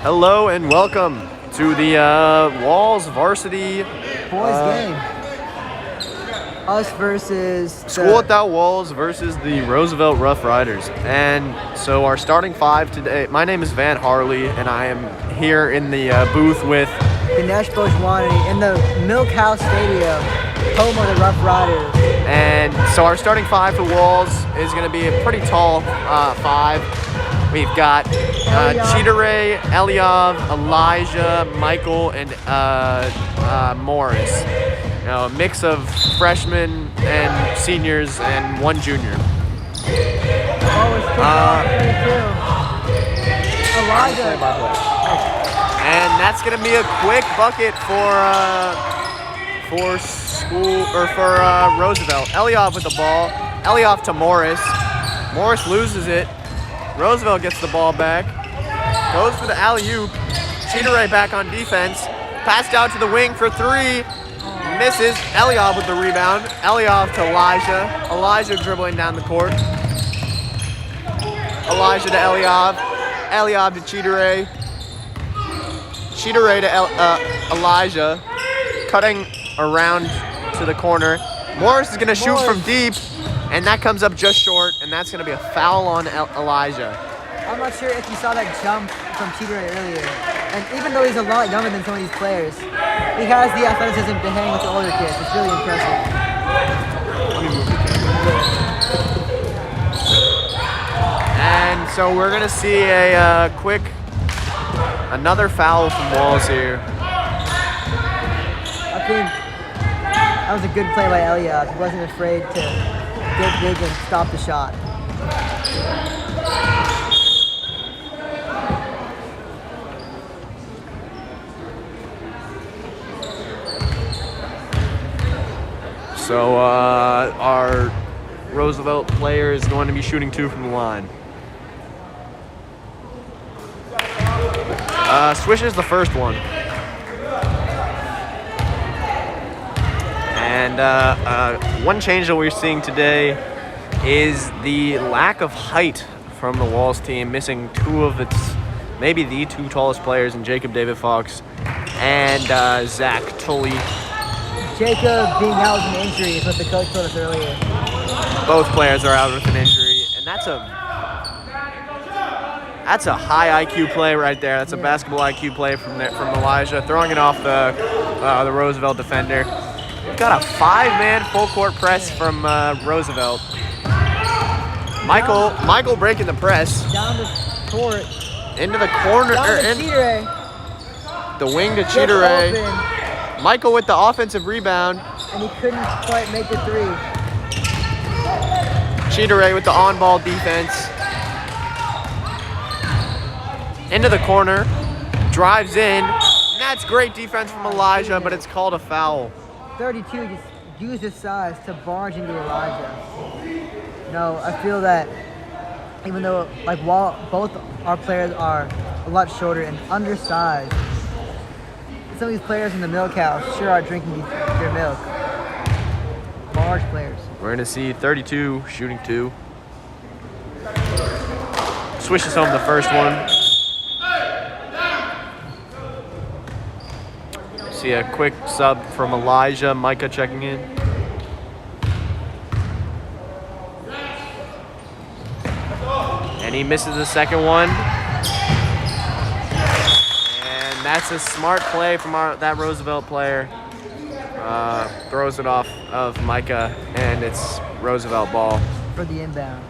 Hello and welcome to the Walls Varsity boys game. Us versus School Without Walls versus the Roosevelt Rough Riders. And so our starting five today, my name is Van Harley, and I am here in the booth with Ganesh Bojwani in the Milk House Stadium, home of the Rough Riders. And so our starting five for Walls is going to be a pretty tall five. We've got Cheateray, Eliav, Elijah, Michael, and Morris. You know, a mix of freshmen and seniors and one junior. Elijah. And that's going to be a quick bucket for Roosevelt. Eliav with the ball. Eliav to Morris. Morris loses it. Roosevelt gets the ball back. Goes for the alley-oop. Cheateray back on defense. Passed out to the wing for three. Misses. Eliav with the rebound. Eliav to Elijah. Elijah dribbling down the court. Elijah to Eliav. Eliav to Cheateray. Cheateray to Elijah. Cutting around to the corner. Morris is going to shoot from deep, and that comes up just short, and that's going to be a foul on Elijah. I'm not sure if you saw that jump from Cheateray earlier. And even though he's a lot younger than some of these players, he has the athleticism to hang with the older kids. It's really impressive. And so we're going to see a another foul from Walls here. I think that was a good play by Eliav. He wasn't afraid to get big and stop the shot. So our Roosevelt player is going to be shooting two from the line. Swishes the first one. And one change that we're seeing today is the lack of height from the Walls team, missing two of its, maybe the two tallest players in Jacob David Fox and Zach Tully. Jacob being out with an injury is what the coach told us earlier. Both players are out with an injury, and that's a high IQ play right there. That's a basketball IQ play from Elijah, throwing it off the Roosevelt defender. We've got a five-man full-court press from Roosevelt. Michael breaking the press. Down the court. Into the corner. Cheateray. The wing to Cheateray. Michael with the offensive rebound. And he couldn't quite make the three. Cheateray with the on-ball defense. Into the corner. Drives in. And that's great defense from Elijah, but it's called a foul. 32 just used his size to barge into Elijah. No, I feel that even though while both our players are a lot shorter and undersized, some of these players in the milk house sure are drinking their milk. Large players. We're going to see 32 shooting two. Swishes home the first one. See a quick sub from Elijah. Micah checking in. And he misses the second one. And that's a smart play from that Roosevelt player. Throws it off of Micah, and it's Roosevelt ball. For the inbound.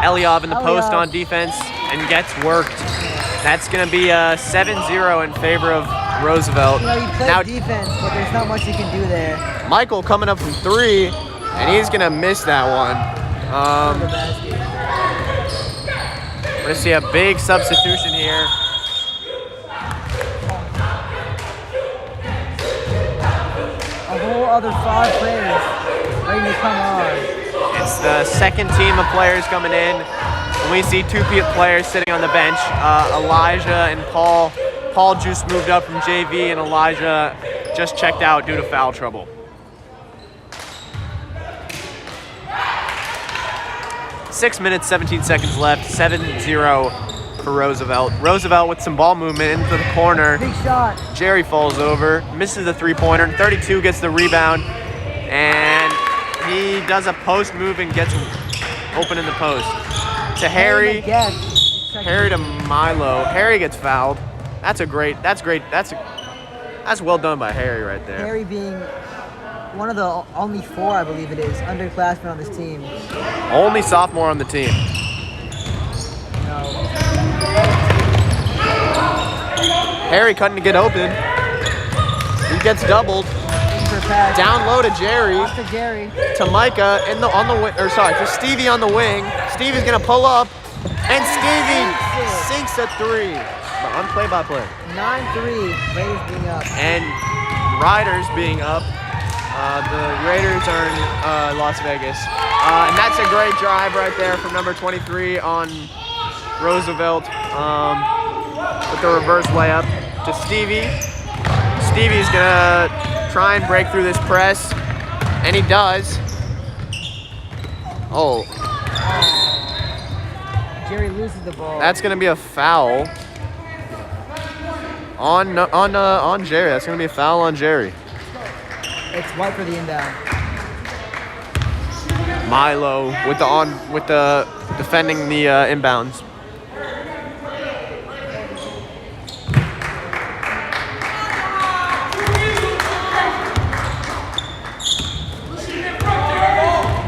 Eliav in the post on defense and gets worked. That's going to be a 7-0 in favor of Roosevelt. You know, he played defense, but there's not much you can do there. Michael coming up from three, and he's going to miss that one. We're going to see a big substitution here. A whole other five players ready to come on. It's the second team of players coming in. And we see two players sitting on the bench, Elijah and Paul. Paul just moved up from JV, and Elijah just checked out due to foul trouble. 6 minutes, 17 seconds left. 7-0 for Roosevelt. Roosevelt with some ball movement into the corner. Big shot. Jerry falls over, misses the three-pointer. 32 gets the rebound, and he does a post move and gets open in the post. To Harry. Harry to Milo. Harry gets fouled. That's great. That's well done by Harry right there. Harry being one of the only 4, I believe it is, underclassmen on this team. Only sophomore on the team. No. Harry couldn't get open. He gets doubled. Down low to Jerry. Off to Jerry. To Micah to Stevie on the wing. Stevie's gonna pull up, and Stevie sinks a 3. But on play-by-play. 9-3. Raiders being up. And Riders being up. The Raiders are in Las Vegas. And that's a great drive right there from number 23 on Roosevelt with the reverse layup to Stevie. Stevie's gonna try and break through this press, and he does. Oh. Jerry loses the ball. That's gonna be a foul on Jerry. That's gonna be a foul on Jerry. It's white for the inbound. Milo with the defending the inbounds.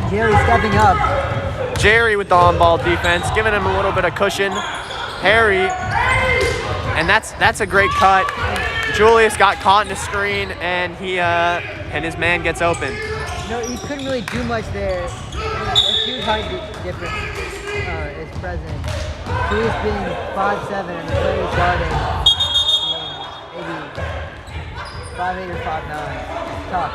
Jerry stepping up. Jerry with the on-ball defense, giving him a little bit of cushion. Harry, and that's a great cut. Julius got caught in the screen, and his man gets open. No, he couldn't really do much there. A huge height difference is present. Julius being 5'7" and the players guarding maybe 5'8" or 5'9". Tough.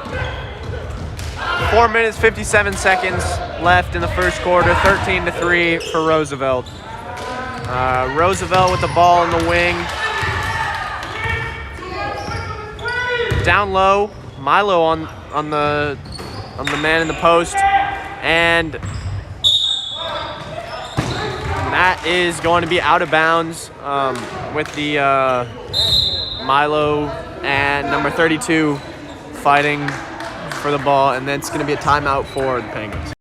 4 minutes, 57 seconds left in the first quarter. 13-3 for Roosevelt. Roosevelt with the ball in the wing. Down low, Milo on the man in the post, and that is going to be out of bounds with the Milo and number 32 fighting for the ball, and then it's going to be a timeout for the Penguins.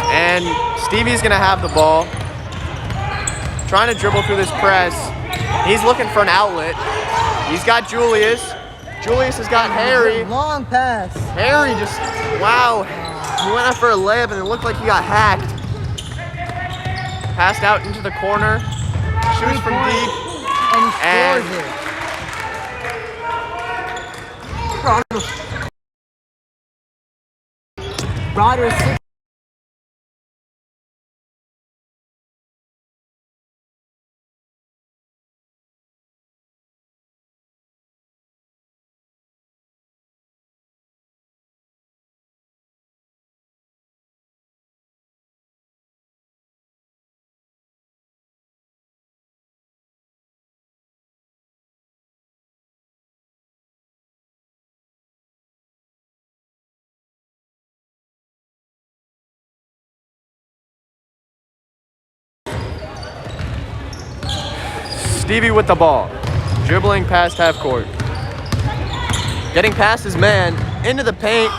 And Stevie's gonna have the ball, trying to dribble through this press. He's looking for an outlet. He's got Julius. Julius has got Harry. Long pass. Harry just, wow. He went up for a layup and it looked like he got hacked. Passed out into the corner. Shoots from deep. And he scores it. Rodgers 6. Stevie with the ball, dribbling past half court, getting past his man into the paint,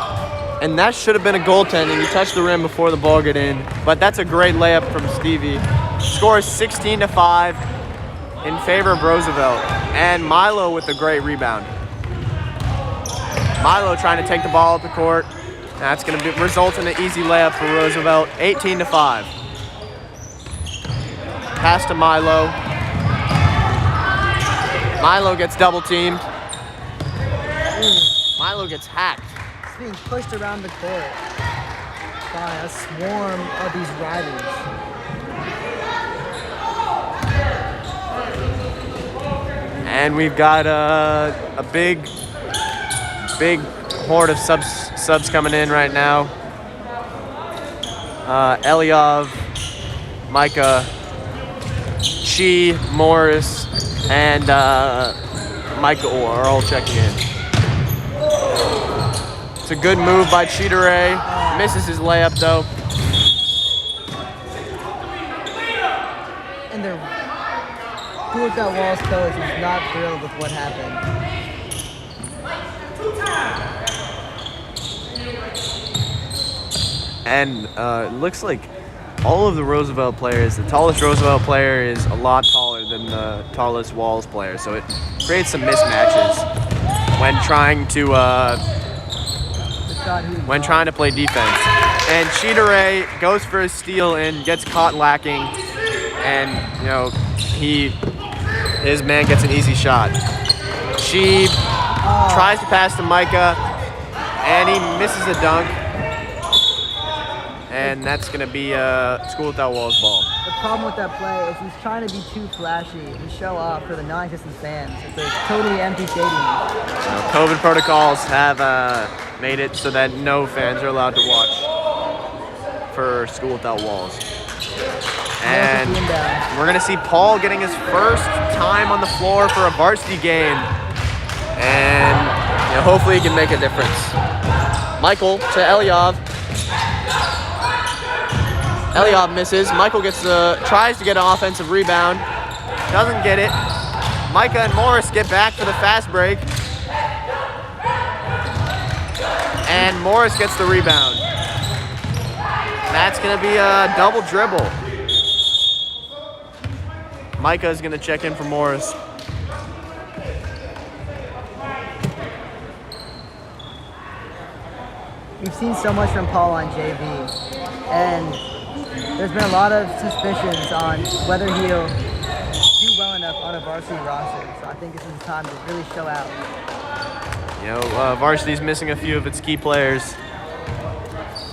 and that should have been a goaltending. He touched the rim before the ball got in, but that's a great layup from Stevie. Score is 16-5 in favor of Roosevelt. And Milo with a great rebound. Milo trying to take the ball up the court. That's going to result in an easy layup for Roosevelt, 18-5. Pass to Milo. Milo gets double teamed. Milo gets hacked. He's being pushed around the court by a swarm of these riders. And we've got a big horde of subs coming in right now. Eliov, Micah, Chi, Morris, and Michael are all checking in. It's a good move by Cheateray. Misses his layup though. And the Roosevelt Walls coach is not thrilled with what happened. And it looks like all of the Roosevelt players, the tallest Roosevelt player is a lot taller than the tallest Walls player, so it creates some mismatches when trying to play defense. And Cheateray goes for a steal and gets caught lacking, and his man gets an easy shot. She tries to pass to Micah, and he misses a dunk. And that's going to be School Without Walls ball. The problem with that play is he's trying to be too flashy and show off for the non-existent fans. It's a totally empty stadium. COVID protocols have made it so that no fans are allowed to watch for School Without Walls. And we're going to see Paul getting his first time on the floor for a varsity game. And hopefully he can make a difference. Michael to Eliov. Eliov misses. Michael tries to get an offensive rebound. Doesn't get it. Micah and Morris get back for the fast break. And Morris gets the rebound. That's going to be a double dribble. Micah is going to check in for Morris. We've seen so much from Paul on JV, and there's been a lot of suspicions on whether he'll do well enough on a varsity roster. So I think this is the time to really show out. Varsity's missing a few of its key players.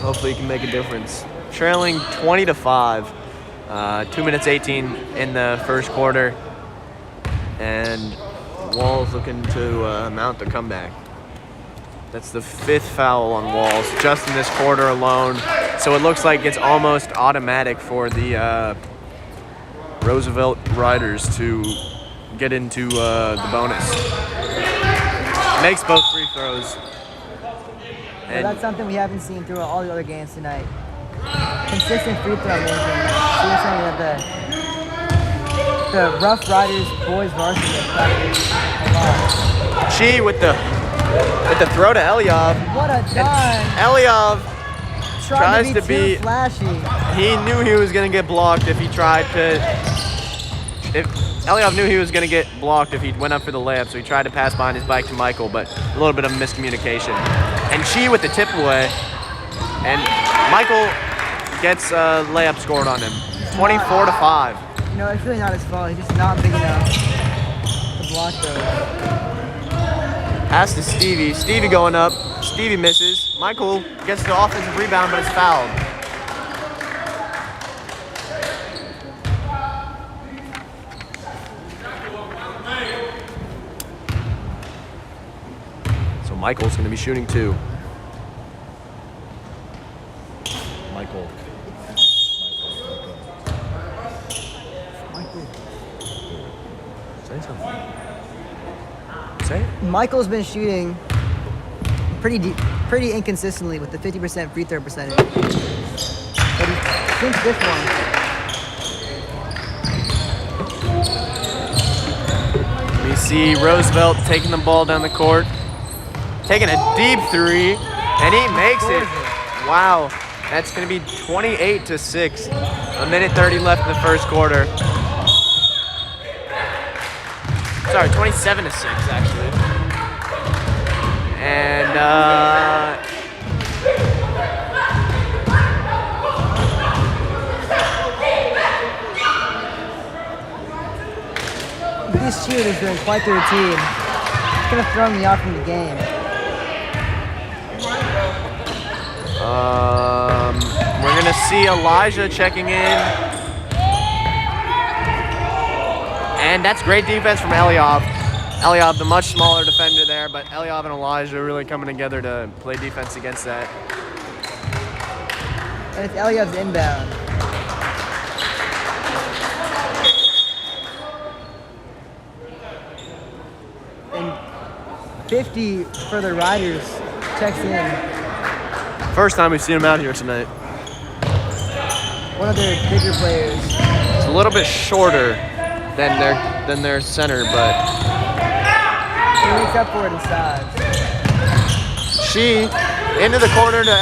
Hopefully he can make a difference. Trailing 20-5. 2 minutes 18 in the first quarter. And Walls looking to mount the comeback. That's the 5th foul on Walls just in this quarter alone. So it looks like it's almost automatic for the Roosevelt Riders to get into the bonus. Makes both free throws. And that's something we haven't seen through all the other games tonight. Consistent free throw making. Seeing something that the Rough Riders boys varsity practice a lot. Chi with the throw to Eliov. What a dime! Eliov tries to be too flashy. He knew he was going to get blocked if he tried to. Eliov knew he was going to get blocked if he went up for the layup, so he tried to pass behind his bike to Michael, but a little bit of miscommunication. And Chi with the tip away, and Michael gets a layup scored on him, 24-5. It's really not his fault. He's just not big enough to block those. Pass to Stevie. Stevie going up. Stevie misses. Michael gets the offensive rebound, but it's fouled. So Michael's going to be shooting 2. Michael. Say something. Say it. Michael's been shooting pretty inconsistently with the 50% free throw percentage. But he thinks this one. We see Roosevelt taking the ball down the court, taking a deep 3, and he makes it. Wow, that's going to be 28-6. A minute 30 left in the first quarter. Sorry, 27 to 6 actually. And these cheerleaders doing quite the routine. It's gonna throw me off from the game. we're gonna see Elijah checking in. And that's great defense from Eliov. Eliov, the much smaller defender there, but Eliov and Elijah really coming together to play defense against that. And it's Eliov's inbound. And 50 for the Riders checks in. First time we've seen him out here tonight. One of their bigger players. It's a little bit shorter than their center, but He makes up for it in size. she into the corner to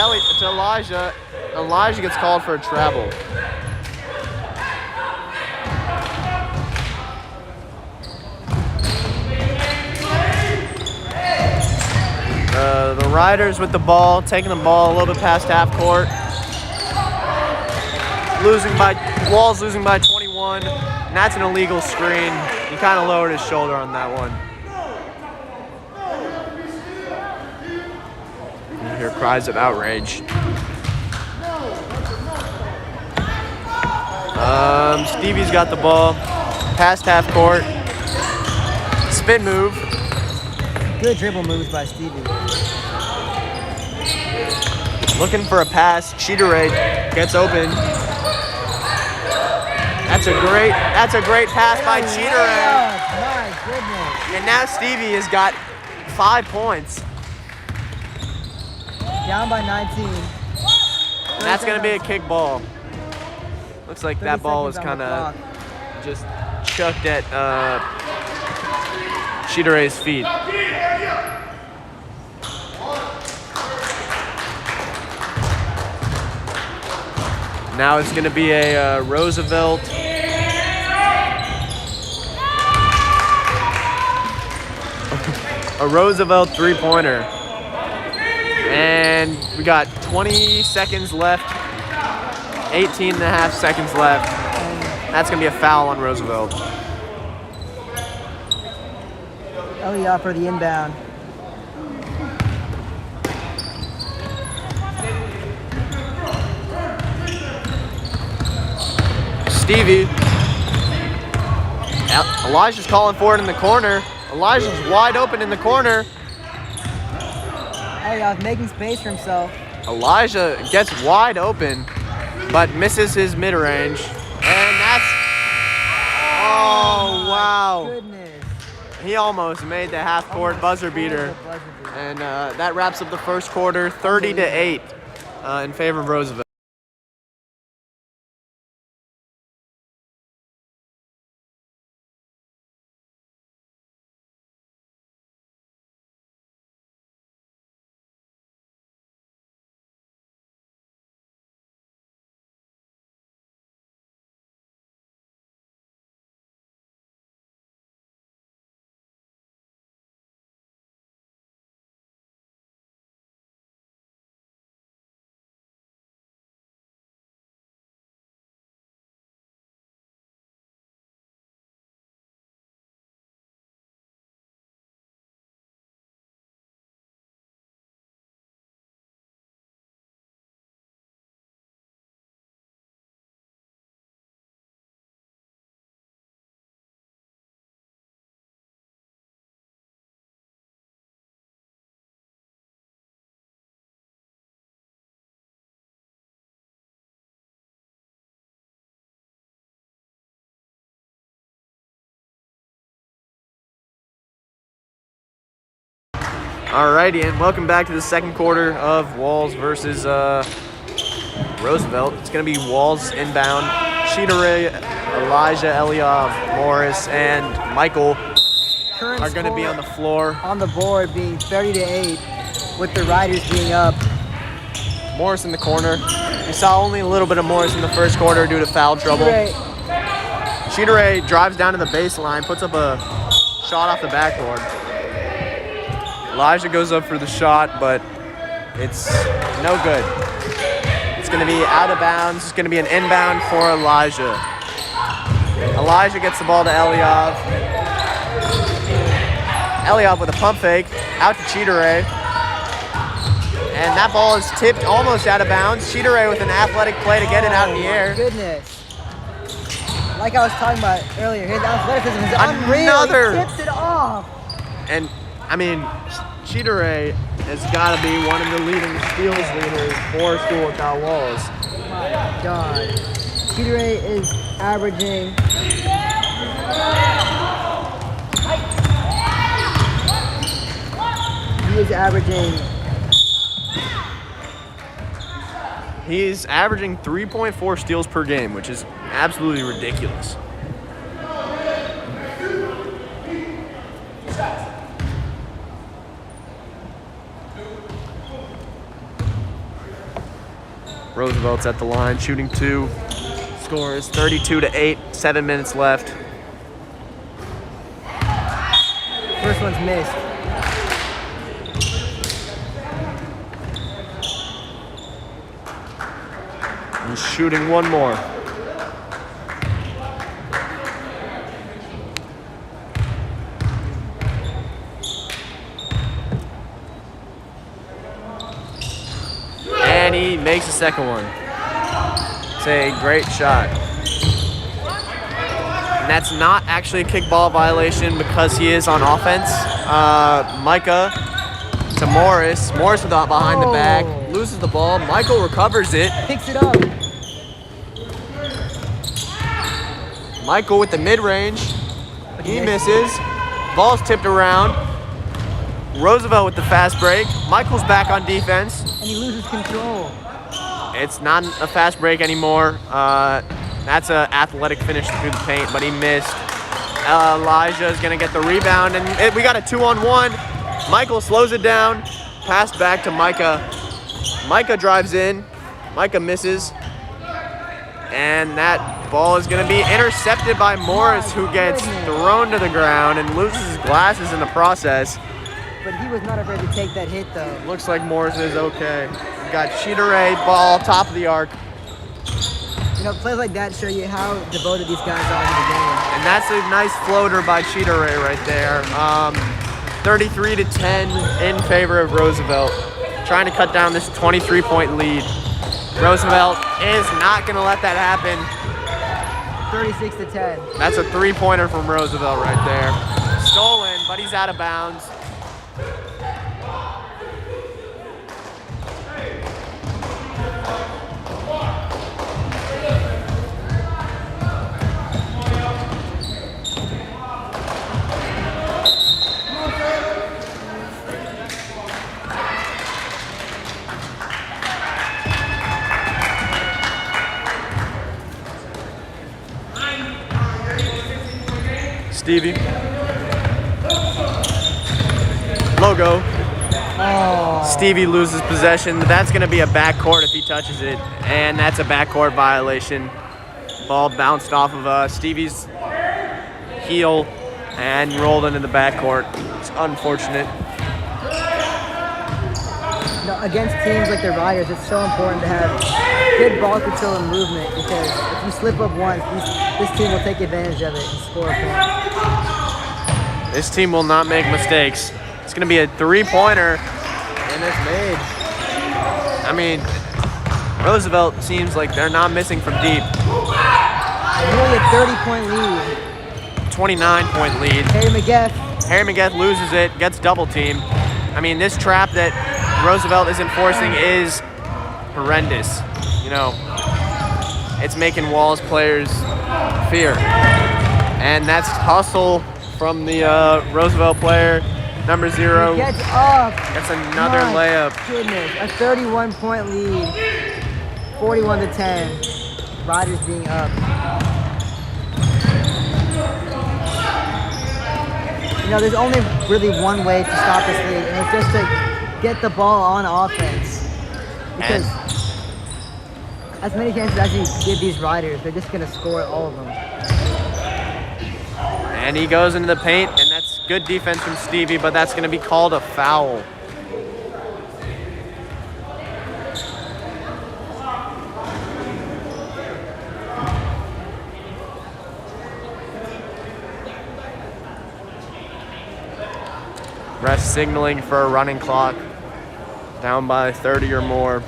Elijah. Elijah gets called for a travel. The Riders with the ball, taking the ball a little bit past half court. Walls losing by 21, and that's an illegal screen. He kind of lowered his shoulder on that one. You hear cries of outrage. Stevie's got the ball, past half court. Spin move. Good dribble moves by Stevie. Looking for a pass. Cheateray gets open. That's a great pass by Cheateray. My goodness. And now Stevie has got 5 points. Down by 19. And that's going to be a kick ball. Looks like that ball was kind of just chucked at Cheateray's feet. Now it's going to be a Roosevelt. A Roosevelt three-pointer. And we got 20 seconds left. 18 and a half seconds left. That's going to be a foul on Roosevelt. Eliot for the inbound. Stevie. Elijah's calling for it in the corner. Elijah's wide open in the corner. Eliot making space for himself. Elijah gets wide open, but misses his mid-range. And that's... Oh, wow. Goodness. He almost made the half-court buzzer beater. And that wraps up the first quarter, 30-8 in favor of Roosevelt. Alrighty, and welcome back to the second quarter of Walls versus Roosevelt. It's going to be Walls inbound. Cheateray, Elijah, Eliov, Morris, and Michael are going to be on the floor. On the board being 30-8 with the Riders being up. Morris in the corner. We saw only a little bit of Morris in the first quarter due to foul trouble. Cheateray drives down to the baseline, puts up a shot off the backboard. Elijah goes up for the shot, but it's no good. It's going to be out of bounds. It's going to be an inbound for Elijah. Elijah gets the ball to Eliov. Eliov with a pump fake, out to Cheateray. And that ball is tipped almost out of bounds. Cheateray with an athletic play to get it out in the air. Goodness. Like I was talking about earlier, his athleticism is unreal. Another. He tips it off. And, I mean, Cheateray has got to be one of the leading steals leaders for school without walls. My God. Cheateray is averaging... He is averaging... He's averaging 3.4 steals per game, which is absolutely ridiculous. Roosevelt's at the line, shooting 2. Score is 32-8, 7 minutes left. First one's missed. He's shooting one more. And he makes the second one. It's a great shot. And that's not actually a kickball violation because he is on offense. Micah to Morris. Morris without behind the back. Loses the ball. Michael recovers it. Picks it up. Michael with the mid-range. He misses. Ball's tipped around. Roosevelt with the fast break. Michael's back on defense. And he loses control. It's not a fast break anymore. That's an athletic finish through the paint, but he missed. Elijah is going to get the rebound, and we got a 2-on-1. Michael slows it down. Pass back to Micah. Micah drives in. Micah misses. And that ball is going to be intercepted by Morris, who gets thrown to the ground and loses his glasses in the process. But he was not afraid to take that hit, though. Looks like Morris is okay. We got Cheateray, ball, top of the arc. You know, plays like that show you how devoted these guys are to the game. And that's a nice floater by Cheateray right there. 33-10 in favor of Roosevelt. Trying to cut down this 23-point lead. Roosevelt is not going to let that happen. 36-10. That's a three-pointer from Roosevelt right there. Stolen, but he's out of bounds. Stevie. Logo. Oh. Stevie loses possession. That's going to be a backcourt if he touches it, and that's a backcourt violation. Ball bounced off of Stevie's heel and rolled into the backcourt. It's unfortunate. No, against teams like the Riders, it's so important to have good ball control and movement, because if you slip up once, this team will take advantage of it and score a point. This team will not make mistakes. It's going to be a three-pointer, and it's made. I mean, Roosevelt seems like they're not missing from deep. Nearly a 30-point lead. 29-point lead. Harry McGeth loses it, gets double-teamed. I mean, this trap that Roosevelt is enforcing is horrendous. You know, it's making Walls players fear. And that's hustle from the Roosevelt player, number 0. He gets up. That's another My layup. Goodness, a 31-point lead, 41-10. Riders being up. You know, there's only really one way to stop this league, and it's just to get the ball on offense. Because as many chances as you give these riders, they're just gonna score all of them. And he goes into the paint, and that's good defense from Stevie, but that's going to be called a foul. Ref signaling for a running clock, down by 30 or more.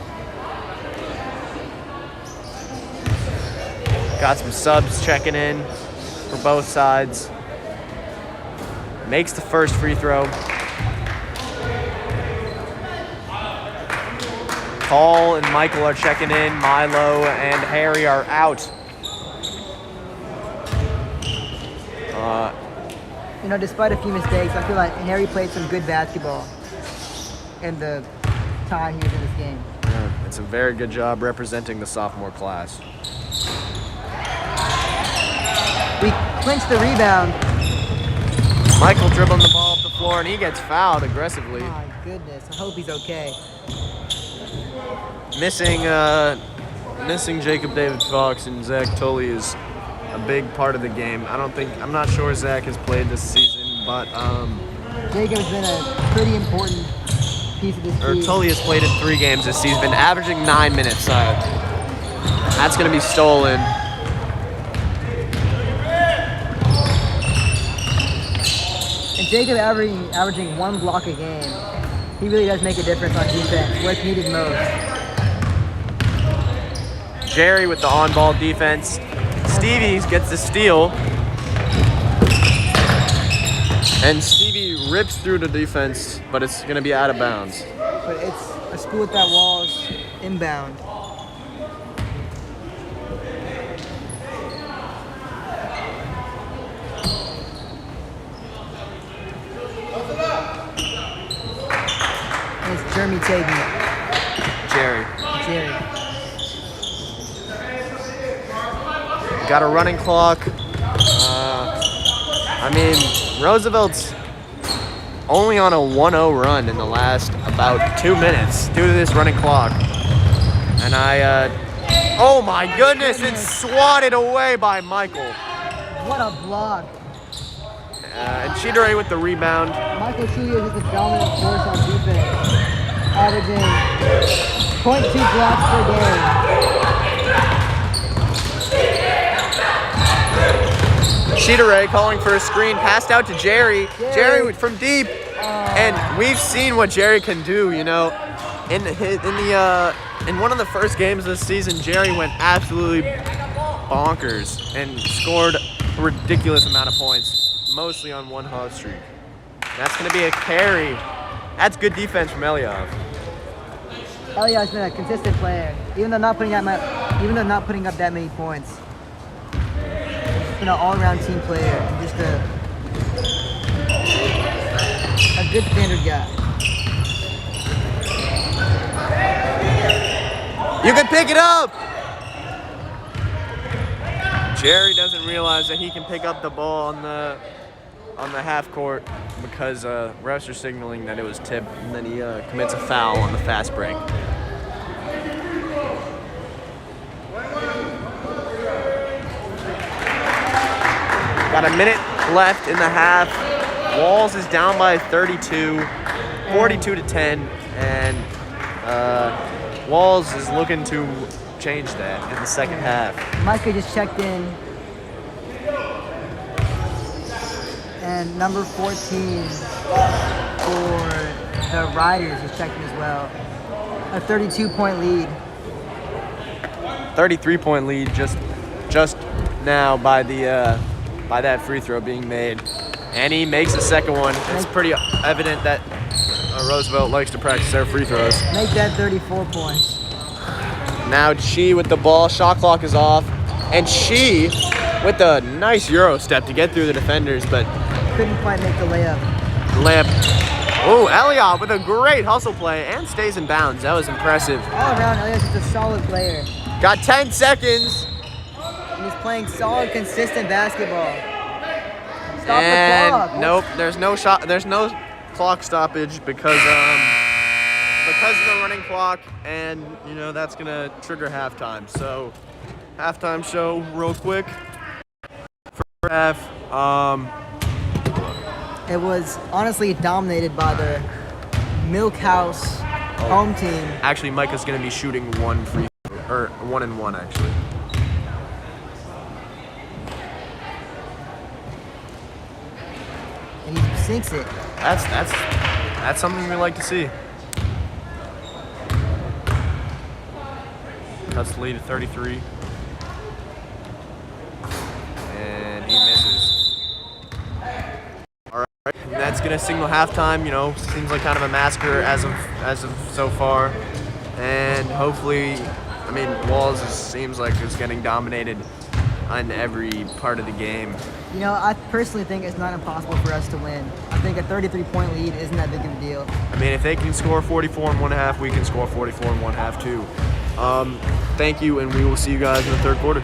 Got some subs checking in for both sides. Makes the first free throw. Paul and Michael are checking in. Milo and Harry are out. Despite a few mistakes, I feel like Harry played some good basketball in the time he was in this game. Yeah, it's a very good job representing the sophomore class. We clinched the rebound. Michael dribbling the ball up the floor, and he gets fouled aggressively. My goodness, I hope he's okay. Missing Jacob David Fox and Zach Tully is a big part of the game. I'm not sure Zach has played this season, but Jacob has been a pretty important piece of this team. Tully has played in 3 games this season, been averaging 9 minutes. That's going to be stolen. And Jacob averaging 1 block a game. He really does make a difference on defense, where it's needed most. Jerry with the on-ball defense. Stevie gets the steal. And Stevie rips through the defense, but it's going to be out of bounds. But it's a school without walls, inbound. And it's Jeremy taking it. Jerry. Got a running clock. Roosevelt's only on a 1-0 run in the last about 2 minutes due to this running clock. And oh my goodness, it's swatted away by Michael. What a block. And Chidore with the rebound. Michael truly is just a dominant force on defense, averaging 0.2 blocks per game. Chidore calling for a screen, passed out to Jerry. Jerry from deep, and we've seen what Jerry can do. In one of the first games of the season, Jerry went absolutely bonkers and scored a ridiculous amount of points, mostly on one hot streak. That's going to be a carry. That's good defense from Eliov. Eliov's been a consistent player, even though not putting up that many points. He's been an all-around team player and just a good standard guy. You can pick it up. Jerry doesn't realize that he can pick up the ball on the half court because refs are signaling that it was tipped, and then he commits a foul on the fast break. Got a minute left in the half. Walls is down by 32, 42-10, and Walls is looking to change that in the second half. Micah just checked in, and number 14 for the Riders is checked in as well. A 32-point lead. 33-point lead just now by that free throw being made. And he makes the second one. It's pretty evident that Roosevelt likes to practice their free throws. Make that 34 points. Now Chi with the ball. Shot clock is off. And Chi with a nice Euro step to get through the defenders, but couldn't quite make the layup. Oh, Eliot with a great hustle play and stays in bounds. That was impressive. All around, Eliot's just a solid player. Got 10 seconds. And he's playing solid, consistent basketball. Stop and the clock. Nope, there's no clock stoppage because because of the running clock, and that's gonna trigger halftime. So, halftime show real quick. First half, It was honestly dominated by the Milk House home team. actually Micah's gonna be shooting 1 and 1 actually. And he sinks it. That's something we like to see. Cuts the lead to 33. And he misses. Alright. And that's gonna signal halftime, seems like kind of a massacre as of so far. And hopefully, Walls seems like it's getting dominated on every part of the game. I personally think it's not impossible for us to win. I think a 33-point lead isn't that big of a deal. If they can score 44 in one half, we can score 44 in one half too. Thank you, and we will see you guys in the third quarter.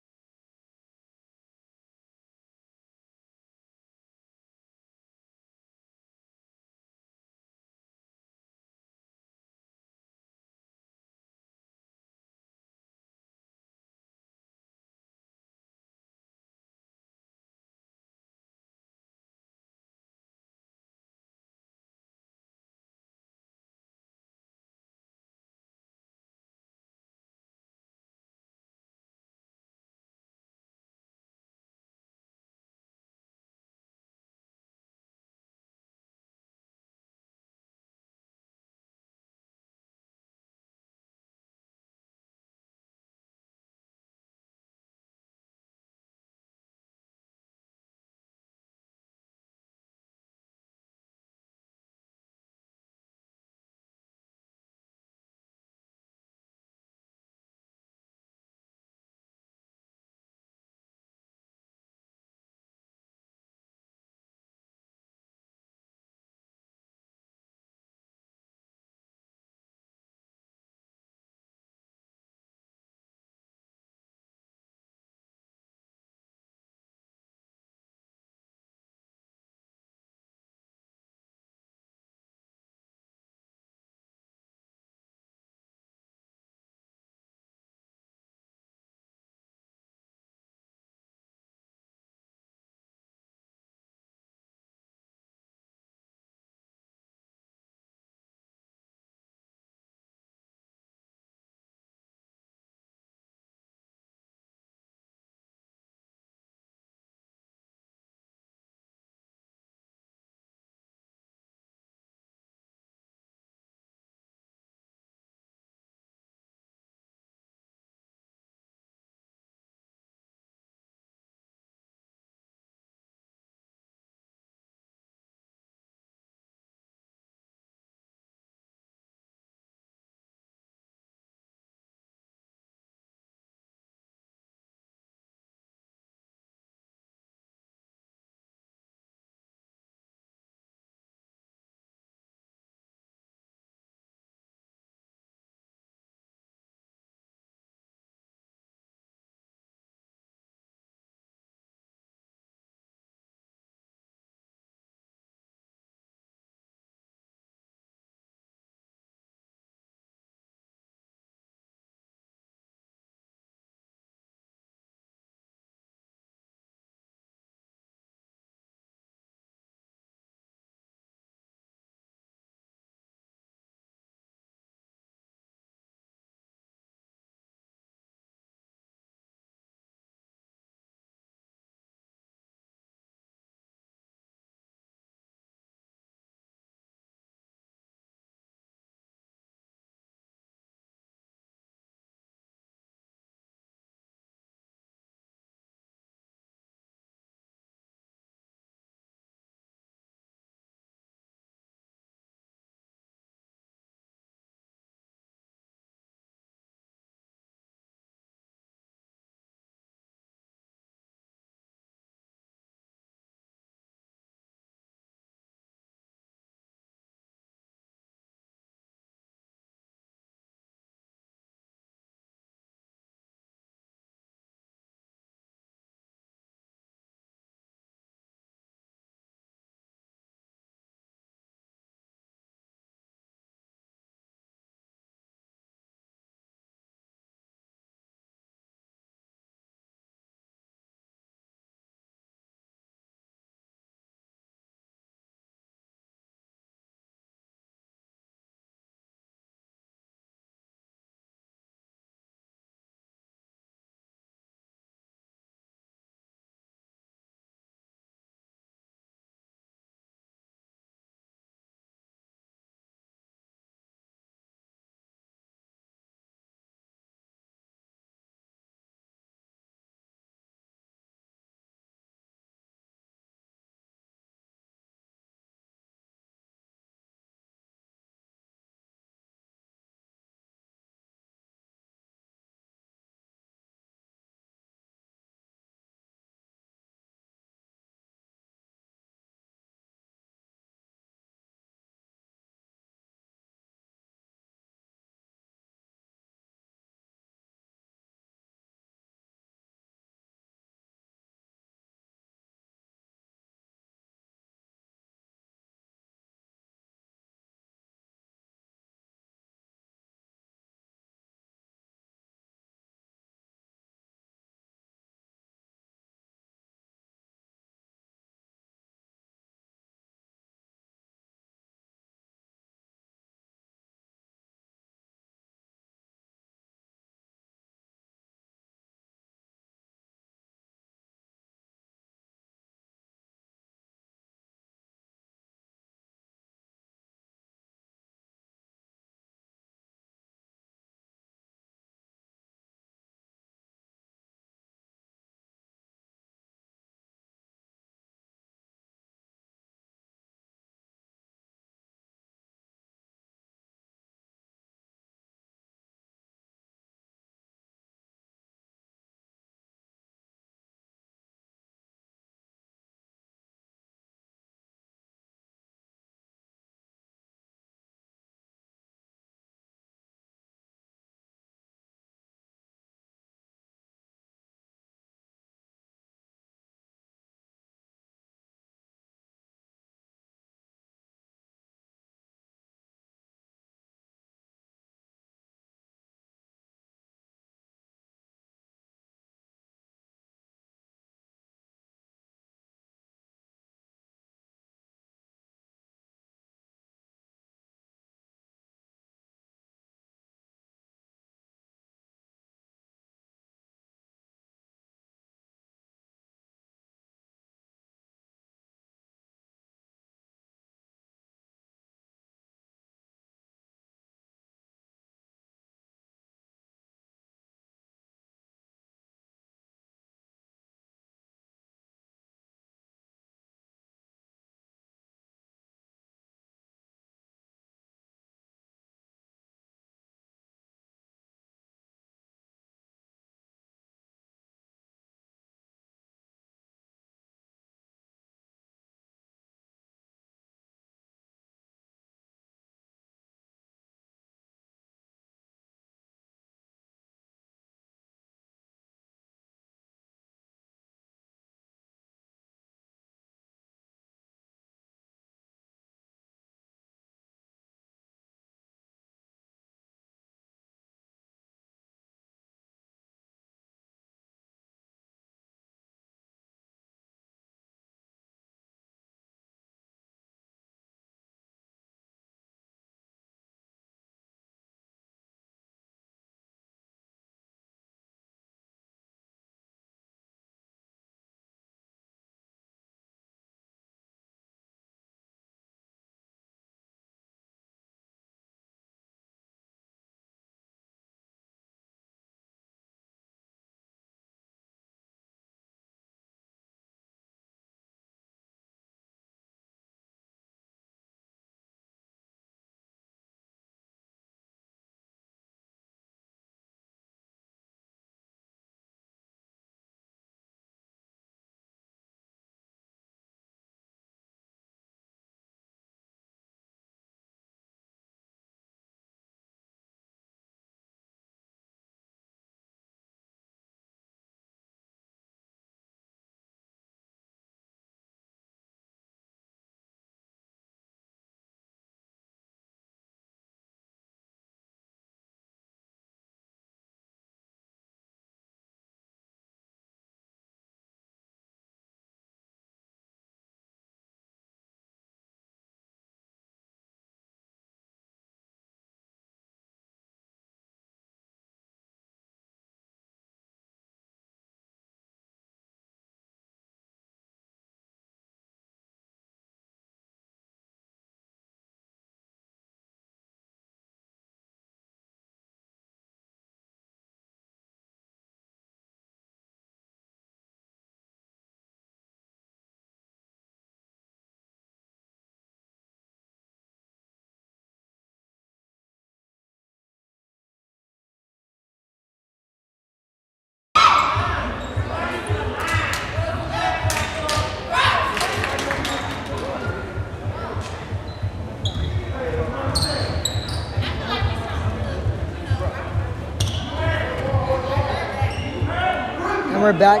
we're back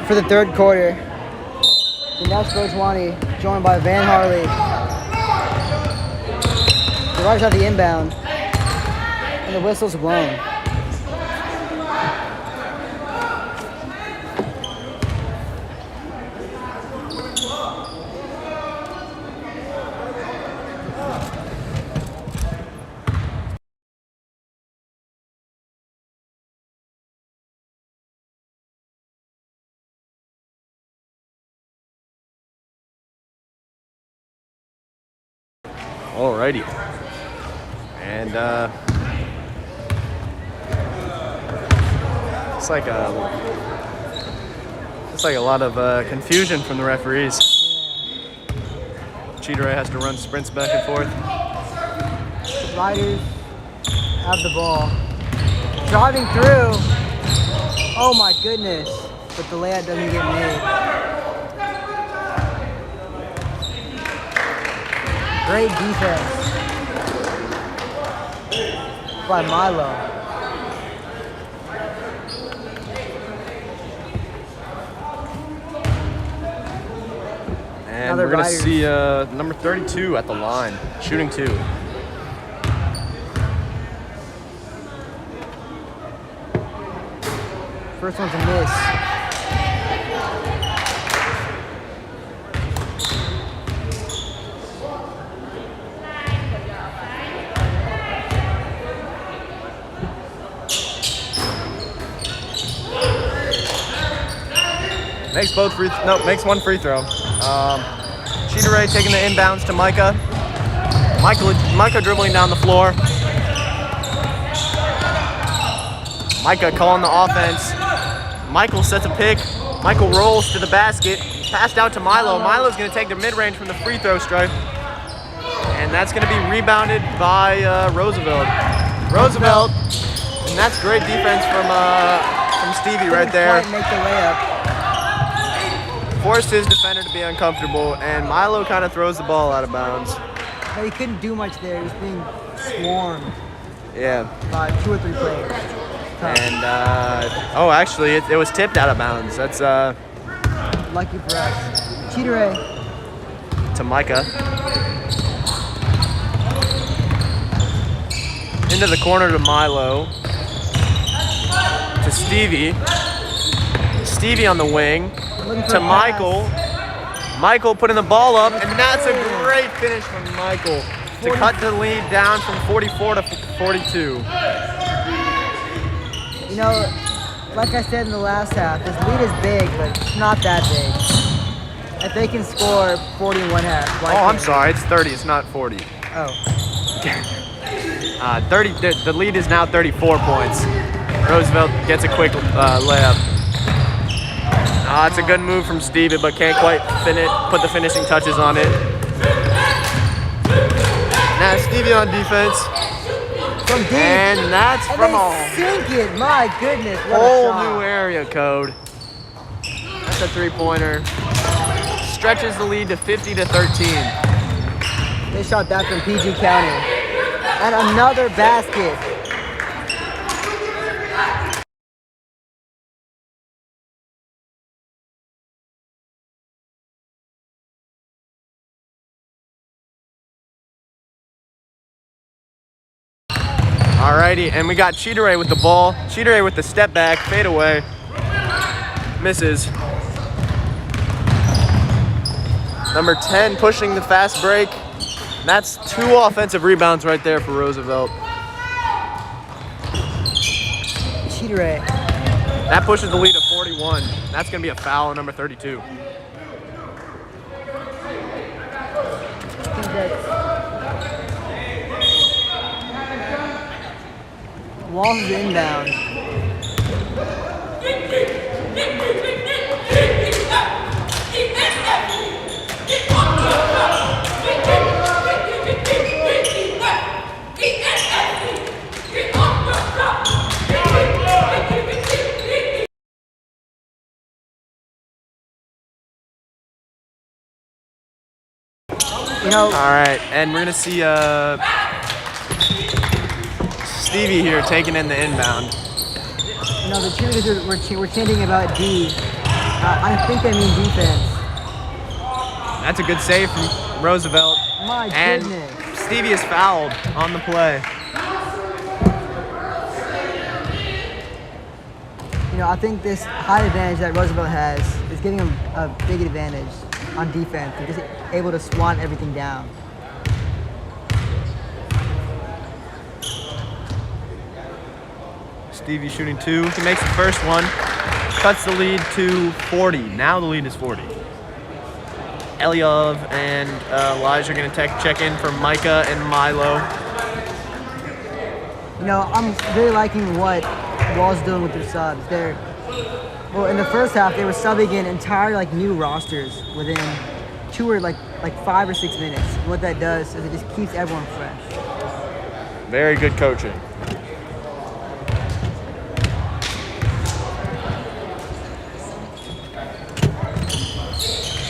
for the third quarter. The next Bojwani, joined by Van Harley. The Riders have the inbound, and the whistle's blown. Alrighty. And it's like a lot of confusion from the referees. Cheater has to run sprints back and forth. The Riders have the ball. Driving through. Oh my goodness. But the layup doesn't get made. Great defense by Milo. And we're going to see number 32 at the line, shooting 2. First one's a miss. Makes one free throw. Cheater taking the inbounds to Micah. Micah dribbling down the floor. Micah calling the offense. Michael sets a pick. Michael rolls to the basket. Passed out to Milo. Milo's going to take the mid-range from the free throw stripe. And that's going to be rebounded by Roosevelt. And that's great defense from Stevie right there. Didn't quite make the layup. Forced his defender to be uncomfortable, and Milo kind of throws the ball out of bounds. But he couldn't do much there. He was being swarmed by 2 or 3 players. Tough. And, actually, it was tipped out of bounds. That's lucky for us. Cheater to Micah. Into the corner to Milo. To Stevie. Stevie on the wing. To Michael. Michael putting the ball up, and that's a great finish from Michael to cut the lead down from 44 to 42. You know, like I said in the last half, this lead is big, but it's not that big. If they can score 40 in one half. I'm sorry, it's 30, it's not 40. Oh. 30. The lead is now 34 points. Roosevelt gets a quick layup. It's a good move from Stevie, but can't quite put the finishing touches on it. Now Stevie on defense. From deep. And that's and from they all. sink it. My goodness. What Whole a shot. new area code. That's a 3-pointer. Stretches the lead to 50 to 13. They shot that from PG County. And another basket. Alrighty, and we got Cheater with the ball. Cheater with the step back, fade away. Misses. Number 10 pushing the fast break. That's 2 offensive rebounds right there for Roosevelt. Cheater. That pushes the lead to 41. That's going to be a foul on number 32. Walls is inbound. All right, and we're gonna see Stevie here taking in the inbound. You know, the cheerleaders were chanting about D. I think they mean defense. That's a good save from Roosevelt. My And goodness. Stevie is fouled on the play. You know, I think this high advantage that Roosevelt has is giving him a big advantage on defense. They're just able to swan everything down. Stevie shooting 2. He makes the first one. Cuts the lead to 40. Now the lead is 40. Elyov and Elijah are going to check in for Micah and Milo. You know, I'm really liking what Wall's doing with their subs. Well, in the first half, they were subbing in entire new rosters within 2 or 5 or 6 minutes. And what that does is it just keeps everyone fresh. Very good coaching.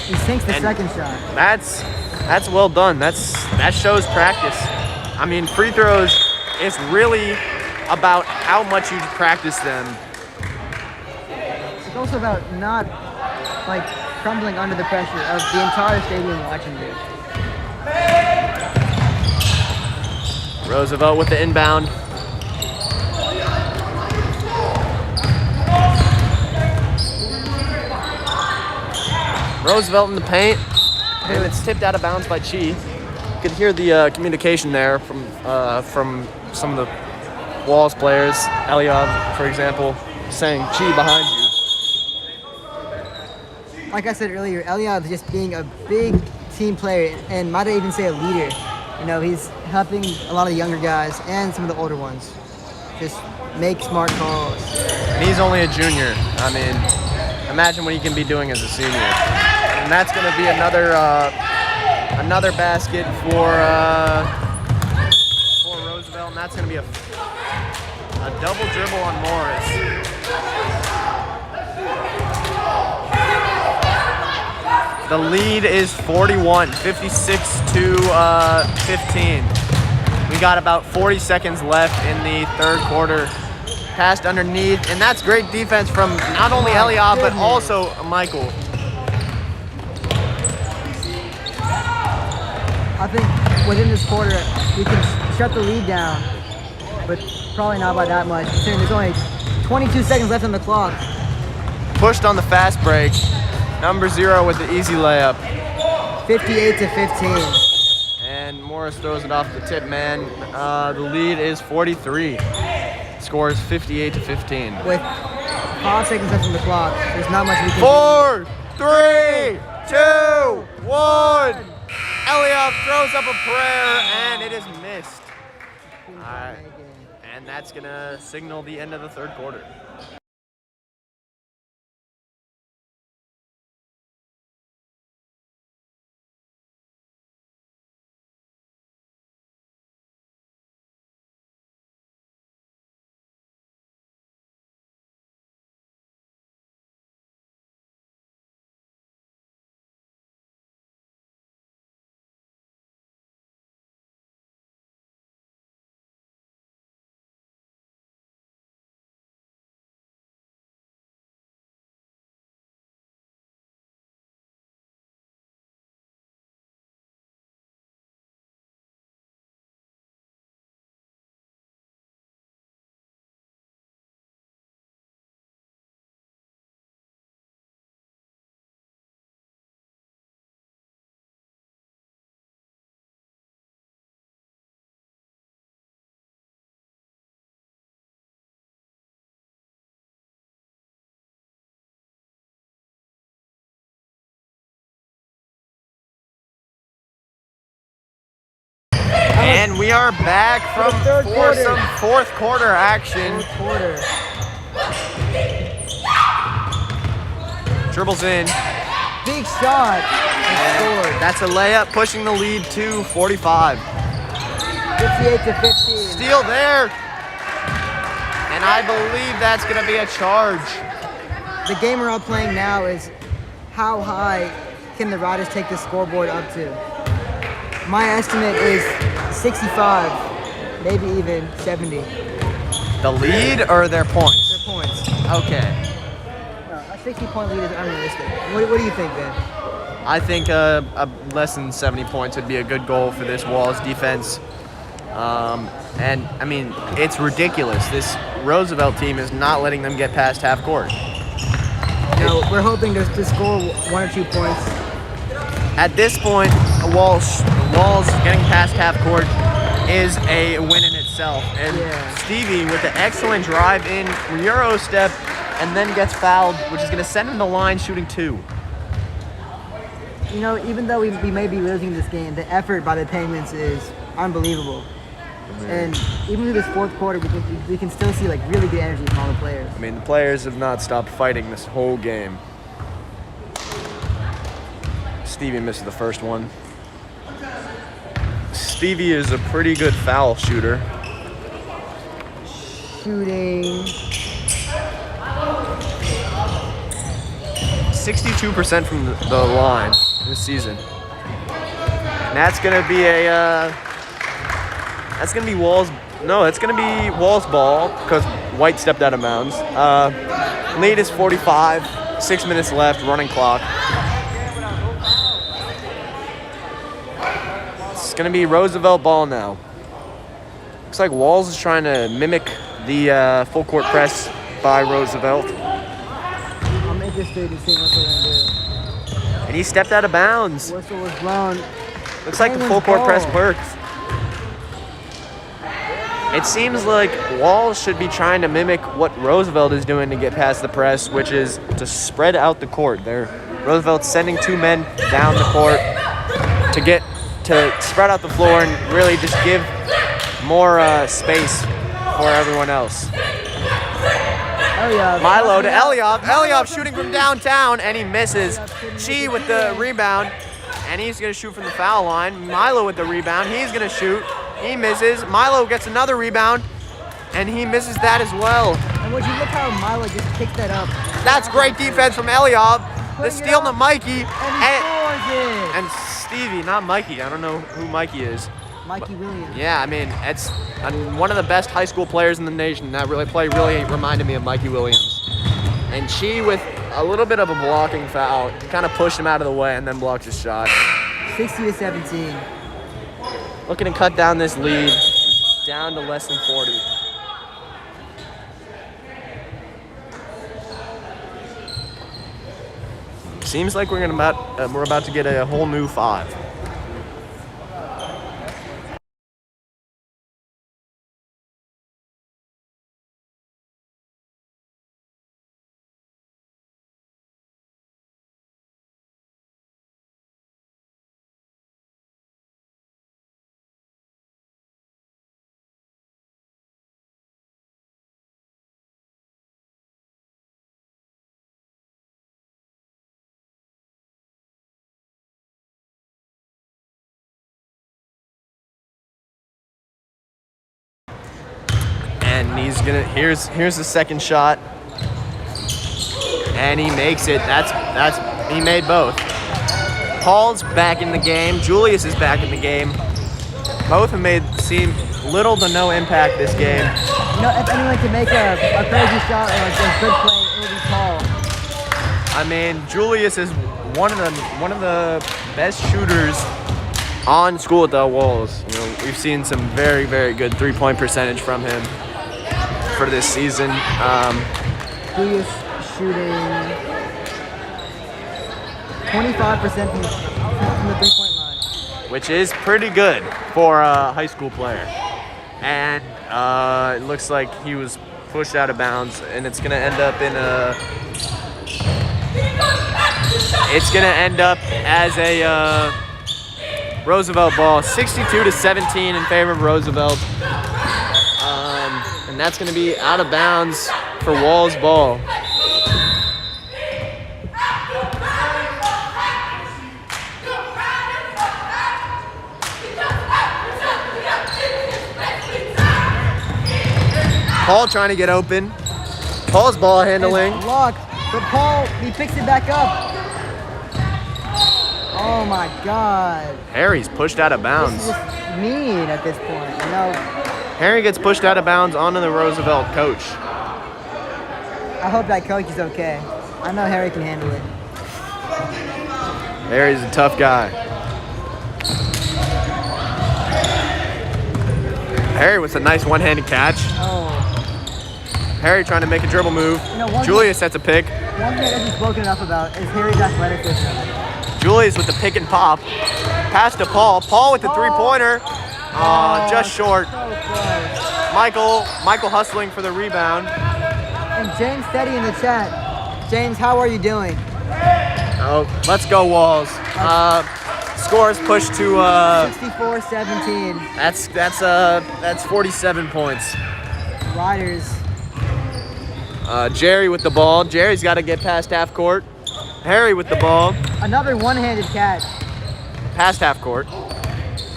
He sinks the second shot. That's well done. That shows practice. I mean, free throws is really about how much you practice them. It's also about not crumbling under the pressure of the entire stadium watching you. Roosevelt with the inbound. Roosevelt in the paint, and it's tipped out of bounds by Chi. You could hear the communication there from some of the Walls players. Elyov, for example, saying Chi behind you. Like I said earlier, Elyov is just being a big team player, and might I even say a leader. You know, he's helping a lot of the younger guys and some of the older ones just make smart calls. And he's only a junior. I mean, imagine what he can be doing as a senior. And that's going to be another basket for Roosevelt, and that's going to be a double dribble on Morris. The lead is 41, 56 to 15. We got about 40 seconds left in the third quarter. Passed underneath, and that's great defense from not only Elyov, but also Michael. I think within this quarter, we can shut the lead down, but probably not by that much, considering there's only 22 seconds left on the clock. Pushed on the fast break. Number 0 with the easy layup. 58 to 15. And Morris throws it off the tip man. The lead is 43. Score is 58 to 15. With 5 seconds left on the clock, there's not much we can 4, 3, 2, 1. Elyov throws up a prayer, and it is missed. And that's going to signal the end of the third quarter. And we are back for some fourth quarter action. Dribbles in. Big shot. And that's a layup, pushing the lead to 45. 58 to 15. Steal there. And I believe that's going to be a charge. The game we're all playing now is how high can the Riders take the scoreboard up to? My estimate is 65, maybe even 70. The lead or their points? Their points. Okay. A 60-point lead is unrealistic. What do you think, Ben? I think less than 70 points would be a good goal for this Walls defense. And, I mean, it's ridiculous. This Roosevelt team is not letting them get past half court. No, we're hoping to score 1 or 2 points. At this point, Walls getting past half court is a win in itself. And Stevie with the excellent drive in, Euro step, and then gets fouled, which is going to send him to the line shooting 2. You know, even though we may be losing this game, the effort by the Penguins is unbelievable. And even through this fourth quarter, we can still see like really good energy from all the players. I mean, the players have not stopped fighting this whole game. Stevie missed the first one. Stevie is a pretty good foul shooter. Shooting 62% from the line this season. And that's gonna be Walls. No, it's gonna be Walls ball because White stepped out of bounds. Lead is 45. 6 minutes left. Running clock. It's gonna be Roosevelt ball now. Looks like Walls is trying to mimic the full court press by Roosevelt. I'm interested in seeing what they're gonna do. And he stepped out of bounds. Whistle was blown. Looks like the full court press works. It seems like Walls should be trying to mimic what Roosevelt is doing to get past the press, which is to spread out the court. Roosevelt's sending 2 men down the court to spread out the floor and really just give more space for everyone else. Milo to Eliop. Eliop shooting from downtown, and he misses. Chi with the rebound, and he's going to shoot from the foul line. Milo with the rebound. He's going to shoot. He misses. Milo gets another rebound, and he misses that as well. And would you look how Milo just picked that up? That's great defense from Eliop. The steal to Mikey. And And Stevie, not Mikey. I don't know who Mikey is. Mikey Williams. Yeah, I mean, it's one of the best high school players in the nation. That really reminded me of Mikey Williams. And she, with a little bit of a blocking foul, kind of pushed him out of the way and then blocked his shot. 60-17. Looking to cut down this lead down to less than 40. Seems like we're about to get a whole new 5. And here's the second shot, and he makes it. He made both. Paul's back in the game. Julius is back in the game. Both have seem little to no impact this game. You know, if anyone can make a crazy shot or a good play, it would be Paul. I mean, Julius is one of the best shooters on school at the Walls. You know, we've seen some very, very good 3-point percentage from him for this season. Julius shooting 25% from the 3-point line, which is pretty good for a high school player. And it looks like he was pushed out of bounds, and it's gonna end up as a Roosevelt ball, 62-17 in favor of Roosevelt. And that's going to be out of bounds for Walls ball. Paul trying to get open. Paul's ball handling. It's blocked, but Paul, he picks it back up. Oh my God. Harry's pushed out of bounds. This is just mean at this point, you know. Harry gets pushed out of bounds onto the Roosevelt coach. I hope that coach is okay. I know Harry can handle it. Harry's a tough guy. Harry with a nice one-handed catch. Oh. Harry trying to make a dribble move. Julius sets a pick. One thing that isn't spoken enough about is Harry's athleticism. Julius with the pick and pop. Pass to Paul. Paul with the three-pointer. Just short. So close. Michael hustling for the rebound. And James Steady in the chat. James, how are you doing? Oh, let's go Walls. Score is pushed to 64-17. that's 47 points. Riders. Jerry with the ball. Jerry's got to get past half court. Harry with the ball. Another one-handed catch. Past half court.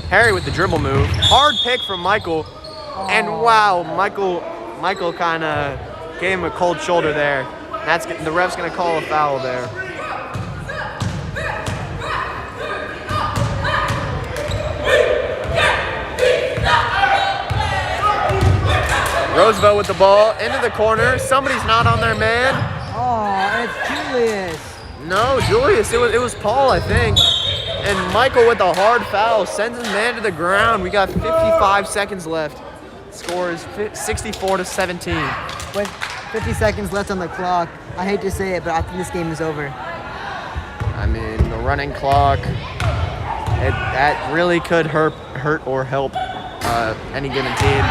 Harry with the dribble move. Hard pick from Michael. And wow, Michael kind of gave him a cold shoulder there. The ref's going to call a foul there. Roosevelt with the ball into the corner. Somebody's not on their man. Oh, it's Julius. No, Julius. It was Paul, I think. And Michael with a hard foul sends his man to the ground. We got 55 seconds left. Score is 64-17. With 50 seconds left on the clock, I hate to say it, but I think this game is over. I mean, the running clock, that really could hurt or help any given team.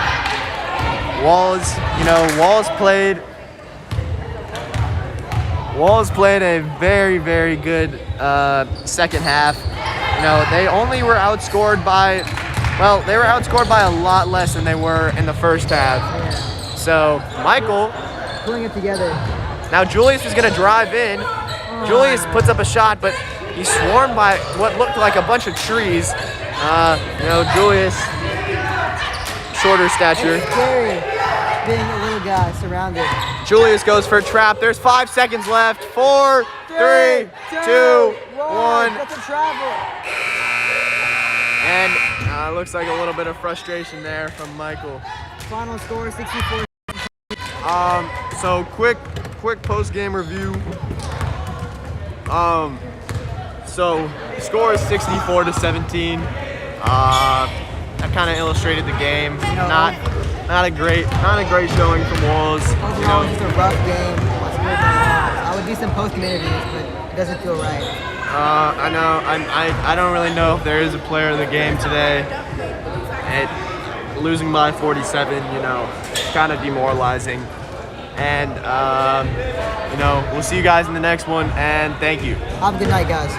Walls played a very, very good second half. They only were outscored by, they were outscored by a lot less than they were in the first half. Yeah. So Michael Pulling it together. Now Julius is going to drive in. Julius puts up a shot, but he's swarmed by what looked like a bunch of trees. Julius, shorter stature. It's scary being a little guy surrounded. Julius goes for a trap. There's 5 seconds left. 4, 3, 2, 1. That's a travel. And looks like a little bit of frustration there from Michael. Final score 64. So quick post-game review. So score is 64-17. That kind of illustrated the game. Not a great showing from Wolves. Overall, just a rough game. I would do some post-game interviews, but it doesn't feel right. I know. I don't really know if there is a player of the game today. Losing by 47, kind of demoralizing. And we'll see you guys in the next one. And thank you. Have a good night, guys.